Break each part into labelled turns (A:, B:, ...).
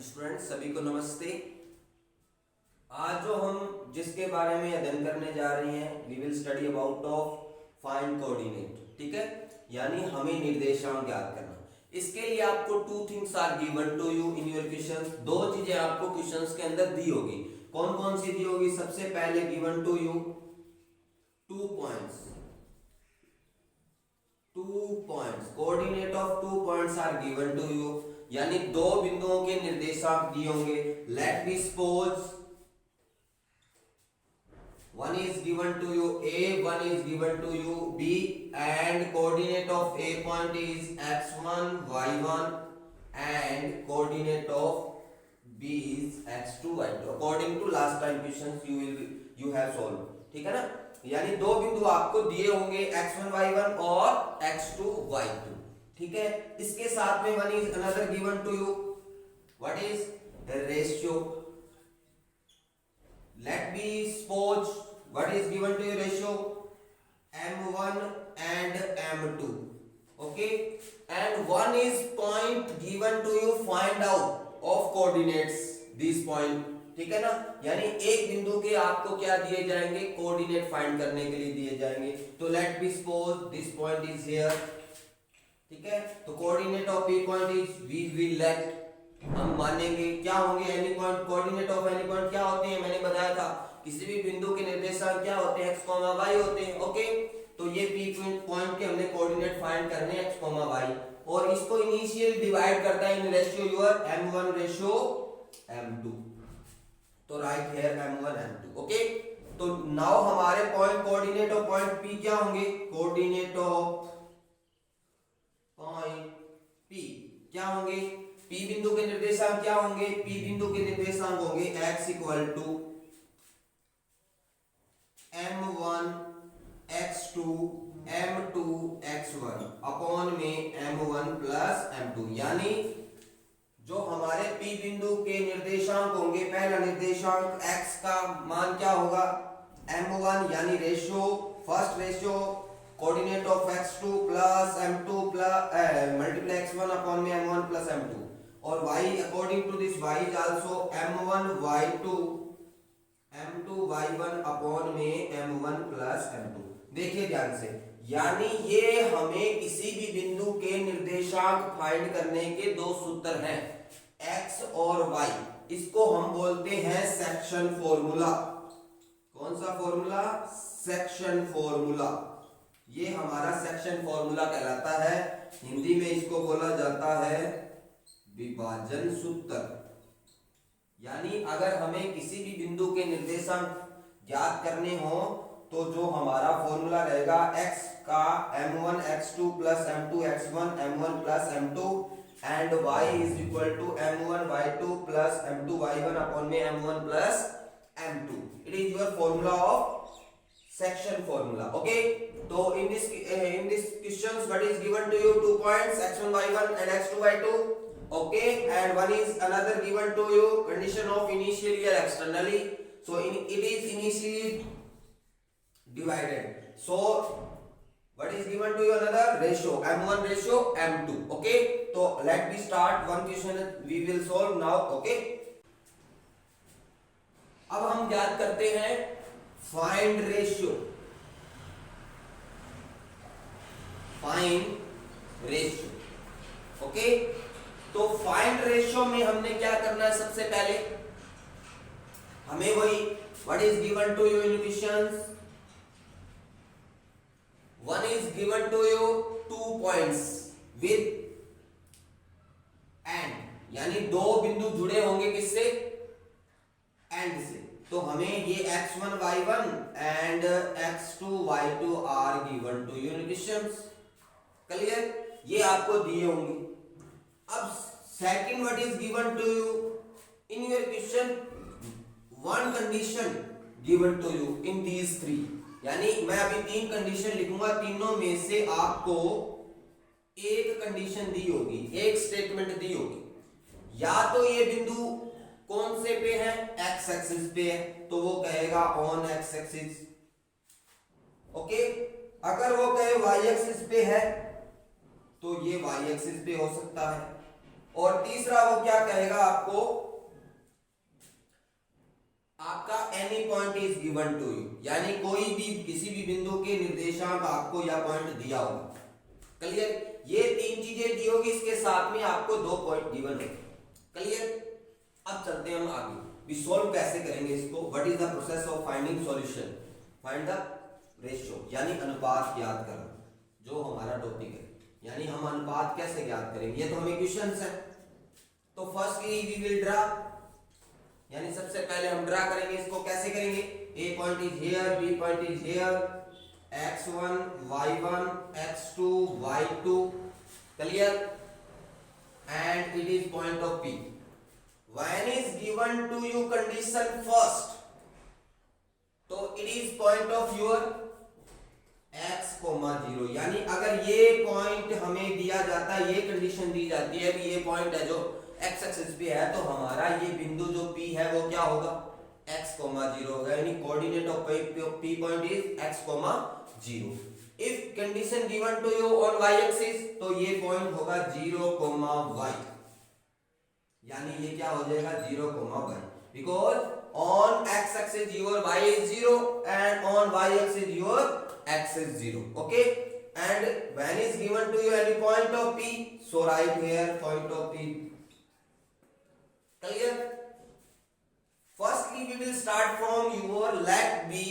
A: Students सभी को नमस्ते। आज जो हम जिसके बारे में अध्ययन करने जा रहे हैं, we will study about of find coordinate. ठीक है, यानी हमें निर्देशांक ज्ञात करना। इसके लिए आपको two things are given to you in your questions. दो चीजें आपको क्वेश्चंस के अंदर दी होगी। कौन कौन सी दी होगी? सबसे पहले given to you 2 points. 2 points, coordinate of 2 points are given to you, यानी दो बिंदुओं के निर्देशांक दिए होंगे। Let be suppose one is given to you A, one is given to you B, and coordinate of A point is x1, y1, and coordinate of B is x2, y2 according to last time questions you have solved। ठीक है ना, यानी दो बिंदु आपको दिए होंगे x1, y1 और x2, y2। ठीक है, इसके साथ में one is another given to you, what is ratio। Let me suppose what is given to you ratio m1 and m2, okay, and one is point given to you find out of coordinates this point। ठीक है ना, यानी एक बिंदु के आपको क्या दिए जाएंगे? कोऑर्डिनेट फाइंड करने के लिए दिए जाएंगे। तो let be suppose this point is here. ठीक है, तो coordinate of a point is we will let, हम मानेंगे क्या होंगे? Any point, coordinate of any point क्या होते हैं? मैंने बताया था किसी भी बिंदु के निर्देशांक क्या होते हैं? x, y होते हैं। ओके, तो ये p पॉइंट के हमने कोऑर्डिनेट फाइंड करने हैं x, y, और इसको इनिशियल डिवाइड करता है in ratio your m1 ratio m2। तो right here m1 m2। Okay, तो नाउ हमारे point coordinate of point p क्या होंगे? कोऑर्डिनेट ऑफ पॉइंट p क्या होंगे? p बिंदु के निर्देशांक क्या होंगे? p बिंदु के निर्देशांक होंगे x equal to m1 x2 m2 x1 upon में m1 प्लस m2, यानी जो हमारे p बिंदु के निर्देशांक होंगे, पहला निर्देशांक x का मान क्या होगा? m1, यानी ratio, first ratio coordinate of x2 plus m2 plus multiply x1 upon में m1 प्लस m2, और y according to this y is also m1 y2 m2 y1 upon में m1 प्लस m2। देखिए ध्यान से, यानी ये हमें किसी भी बिंदु के निर्देशांक फाइंड करने के दो सूत्र हैं, x और y। इसको हम बोलते हैं सेक्शन फॉर्मूला। कौन सा फॉर्मूला? Section formula. ये हमारा सेक्शन फॉर्मूला कहलाता है। हिंदी में इसको बोला जाता है विभाजन सूत्र। यानी अगर हमें किसी भी बिंदु के निर्देशांक ज्ञात करने हो तो जो हमारा फॉर्मूला रहेगा x का m1 x2 plus m2 x1 m1 plus m2 and y is equal to m1 y2 plus m2 y1 upon में m1 plus m2। It is your formula of section formula. Okay, तो in this questions what is given to you? 2 points x1 y1 and x2 y2। Okay, and one is another given to you condition of initial year externally, so it is initially divided, so what is given to you? Another ratio m1 ratio m2। okay, so let me start one question we will solve now। okay, अब हम ज्ञात करते हैं find ratio. Find ratio. Okay, तो find ratio में हमने क्या करना है? सबसे पहले हमें वही what is given to you in questions, one is given to you 2 points with and, यानी दो बिंदु जुड़े होंगे किससे? एंड से। तो हमें ये x1 y1 and x2 y2 are given to you in questions. Clear? ये आपको दिए होंगे। अब second what is given to you in your question, one condition given to you in these 3, यानी मैं अभी 3 कंडीशन लिखूंगा, तीनों में से आपको एक कंडीशन दी होगी, एक स्टेटमेंट दी होगी। या तो ये बिंदु कौन से पे है? x एक्सिस पे है, तो वो कहेगा ऑन x एक्सिस। ओके, अगर वो कहे y एक्सिस पे है तो ये y एक्सिस पे हो सकता है। और तीसरा वो क्या कहेगा आपको, आपका any point is given to you, यानी कोई भी किसी भी बिंदु के निर्देशांक आपको यह पॉइंट दिया होगा। क्लियर, ये तीन चीजें दी होगी, इसके साथ में आपको 2 पॉइंट गिवन होंगे। क्लियर, अब चलते हैं हम आगे भी सॉल्व कैसे करेंगे इसको। What is the process of finding solution, find the ratio, यानी अनुपात ज्ञात करना, जो हमारा टॉपिक है। यानी हम अनुपात कैसे ज्ञात करेंगे, ये तो हमें क्वेश्चंस है। तो फर्स्टली वी विल ड्रा, यानी सबसे पहले हम ड्रा करेंगे इसको। कैसे करेंगे, A point is here, B point is here, x1 y1 x2 y2, clear, and it is point of P। When is given to you condition first, तो it is point of your x, 0, यानी अगर ये point हमें दिया जाता है, ये condition दी जाती है कि ये पॉइंट है जो x एक्सिस पे है, तो हमारा ये बिंदु जो P है वो क्या होगा, x, 0 होगा, यानी coordinate of P point is x, 0। If condition given to you on y axis, तो ये पॉइंट होगा 0, y, यानी ये क्या हो जाएगा 0, y, because on x axis your y is 0 and on y axis your x is 0, okay. And when is given to you any point of P, so write here point of P, clear। Firstly we will start from your let B,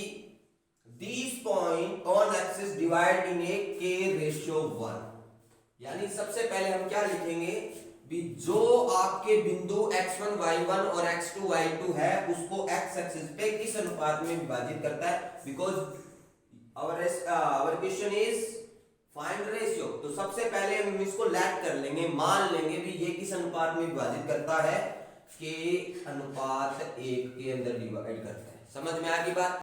A: these point on axis divide in a k ratio 1, यानी सबसे पहले हम क्या लिखेंगे भी, जो आपके बिंदु x1 y1 और x2 y2 है उसको x एक्सिस पे किस अनुपात में विभाजित करता है, because our question is find ratio. तो सबसे पहले हम इसको लेट कर लेंगे, मान लेंगे भी ये किस अनुपात में विभाजित करता है, के अनुपात 1 के अंदर डिवाइड करता है। समझ में आ गई बात।